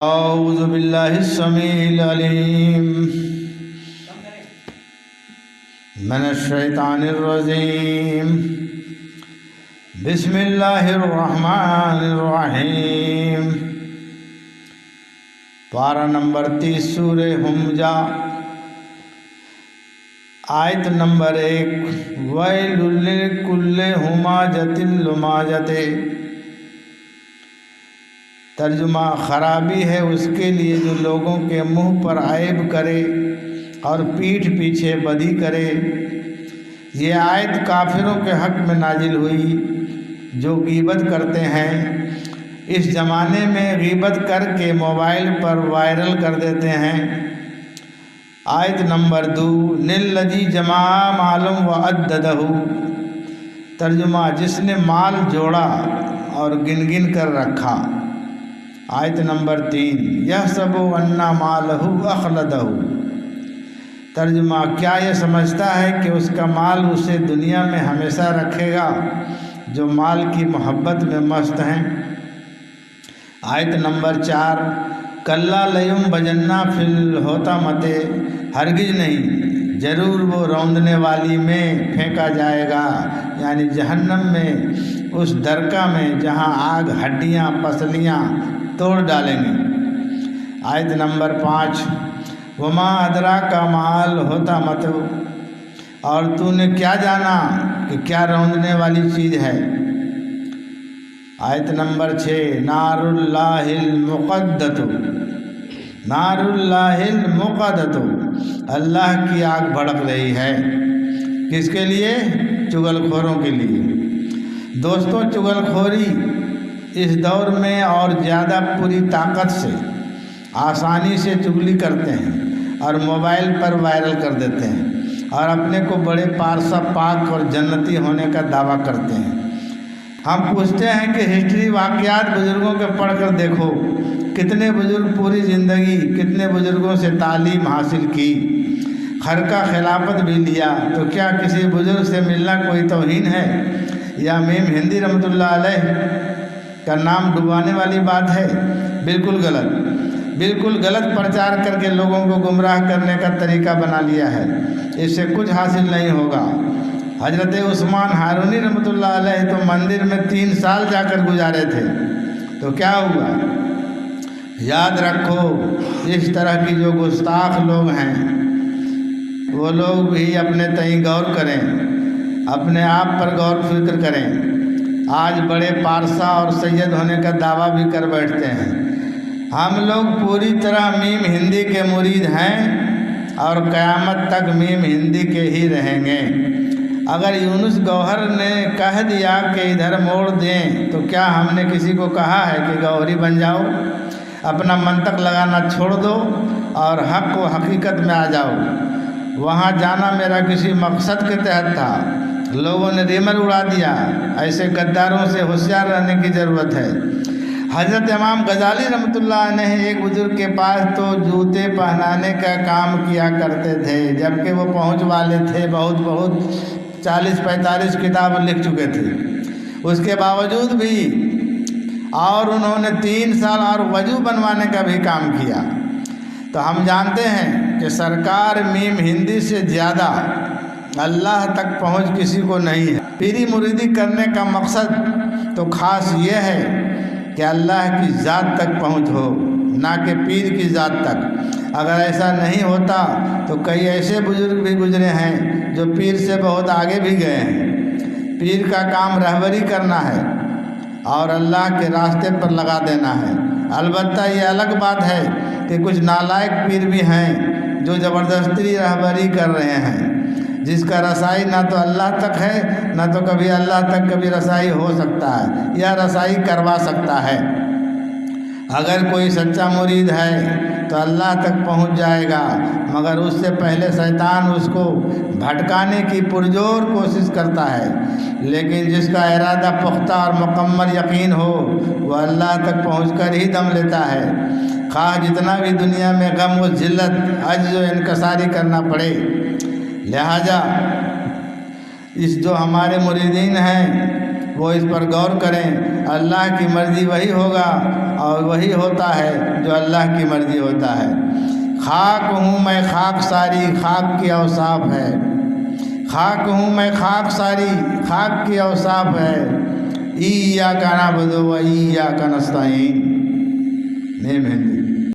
أعوذ بالله السميع العليم من الشيطان الرجيم بسم الله الرحمن الرحیم۔ پارہ نمبر 30 سورہ ہمزہ، آیت نمبر 1۔ وَيْلٌ لِّكُلِّ ہُمَازَةٍ لُمَازَةٍ۔ ترجمہ: خرابی ہے اس کے لیے جو لوگوں کے منہ پر عیب کرے اور پیٹھ پیچھے بدی کرے۔ یہ آیت کافروں کے حق میں نازل ہوئی جو غیبت کرتے ہیں۔ اس زمانے میں غیبت کر کے موبائل پر وائرل کر دیتے ہیں۔ آیت نمبر 2۔ لِلَّذِي جَمَعَ مَالًا وَعَدَّدَهُ۔ ترجمہ: جس نے مال جوڑا اور گن گن کر رکھا۔ آیت نمبر 3۔ يَحْسَبُ أَنَّ مَالَهُ أَخْلَدَهُ۔ ترجمہ: کیا یہ سمجھتا ہے کہ اس کا مال اسے دنیا میں ہمیشہ رکھے گا؟ جو مال کی محبت میں مست ہیں۔ آیت نمبر 4۔ کَلَّا لَيُنبَذَنَّ فِي الْحُطَمَةِ۔ ہرگز نہیں، ضرور وہ روندنے والی میں پھینکا جائے گا، یعنی جہنم میں، اس درکا میں جہاں آگ ہڈیاں پسلیاں توڑ ڈالیں گے۔ آیت نمبر 5۔ وَمَا أَدْرَاكَ مَا الْحُطَمَةُ۔ اور تو نے کیا جانا کہ کیا روندنے والی چیز ہے؟ آیت نمبر 6۔ نار اللہ الموقدۃ۔ نار اللہ الموقدۃ۔ اللہ کی آگ بھڑک رہی ہے۔ کس کے لیے؟ چغل خوروں کے لیے۔ دوستوں، چغل خوری اس دور میں اور زیادہ پوری طاقت سے آسانی سے چغلی کرتے ہیں اور موبائل پر وائرل کر دیتے ہیں اور اپنے کو بڑے پارسا پاک اور جنتی ہونے کا دعویٰ کرتے ہیں۔ ہم پوچھتے ہیں کہ ہسٹری واقعات بزرگوں کے پڑھ کر دیکھو، کتنے بزرگ پوری زندگی کتنے بزرگوں سے تعلیم حاصل کی، خرقہ خلافت بھی لیا، تو کیا کسی بزرگ سے ملنا کوئی توہین ہے یا امام ہندی رحمۃ اللہ علیہ کا نام ڈبانے والی بات ہے؟ بالکل غلط، بالکل غلط پرچار کر کے لوگوں کو گمراہ کرنے کا طریقہ بنا لیا ہے۔ اس سے کچھ حاصل نہیں ہوگا۔ حضرت عثمان ہارونی رحمۃ اللہ علیہ تو مندر میں 3 سال جا کر گزارے تھے، تو کیا ہوا؟ یاد رکھو، اس طرح کی جو گستاخ لوگ ہیں وہ لوگ بھی اپنے تئیں غور کریں، اپنے آپ پر غور فکر کریں۔ آج بڑے پارسا اور سید ہونے کا دعویٰ بھی کر بیٹھتے ہیں۔ ہم لوگ پوری طرح میم ہندی کے مرید ہیں اور قیامت تک میم ہندی کے ہی رہیں گے۔ اگر یونس گوہر نے کہہ دیا کہ ادھر موڑ دیں، تو کیا ہم نے کسی کو کہا ہے کہ گوہری بن جاؤ؟ اپنا منطق لگانا چھوڑ دو اور حق و حقیقت میں آ جاؤ۔ وہاں جانا میرا کسی مقصد کے تحت تھا، لوگوں نے ریمر اڑا دیا۔ ایسے غداروں سے ہوشیار رہنے کی ضرورت ہے۔ حضرت امام غزالی رحمۃ اللہ علیہ ایک بزرگ کے پاس تو جوتے پہنانے کا کام کیا کرتے تھے، جبکہ وہ پہنچ والے تھے، بہت 40-45 کتاب لکھ چکے تھے۔ اس کے باوجود بھی اور انہوں نے 3 سال اور وضو بنوانے کا بھی کام کیا۔ تو ہم جانتے ہیں کہ سرکار میم ہندی سے زیادہ اللہ تک پہنچ کسی کو نہیں ہے۔ پیری مریدی کرنے کا مقصد تو خاص یہ ہے کہ اللہ کی ذات تک پہنچ ہو، نہ کہ پیر کی ذات تک۔ اگر ایسا نہیں ہوتا تو کئی ایسے بزرگ بھی گزرے ہیں جو پیر سے بہت آگے بھی گئے ہیں۔ پیر کا کام رہبری کرنا ہے اور اللہ کے راستے پر لگا دینا ہے۔ البتہ یہ الگ بات ہے کہ کچھ نالائق پیر بھی ہیں جو زبردستی رہبری کر رہے ہیں، جس کا رسائی نہ تو اللہ تک ہے، نہ تو کبھی اللہ تک کبھی رسائی ہو سکتا ہے یا رسائی کروا سکتا ہے۔ اگر کوئی سچا مرید ہے تو اللہ تک پہنچ جائے گا، مگر اس سے پہلے شیطان اس کو بھٹکانے کی پرزور کوشش کرتا ہے۔ لیکن جس کا ارادہ پختہ اور مکمل یقین ہو، وہ اللہ تک پہنچ کر ہی دم لیتا ہے، خواہ جتنا بھی دنیا میں غم و ذلت، عجز و انکساری کرنا پڑے۔ لہٰذا جو ہمارے مریدین ہیں وہ اس پر غور کریں۔ اللہ کی مرضی وہی ہوگا اور وہی ہوتا ہے جو اللہ کی مرضی ہوتا ہے۔ خاک ہوں میں خاک ساری، خاک کی اوصاف ہے۔ خاک ہوں میں خاک ساری، خاک کی اوصاف ہے۔ ایاک نعبد و ایاک نستعین۔ نیم ہندی۔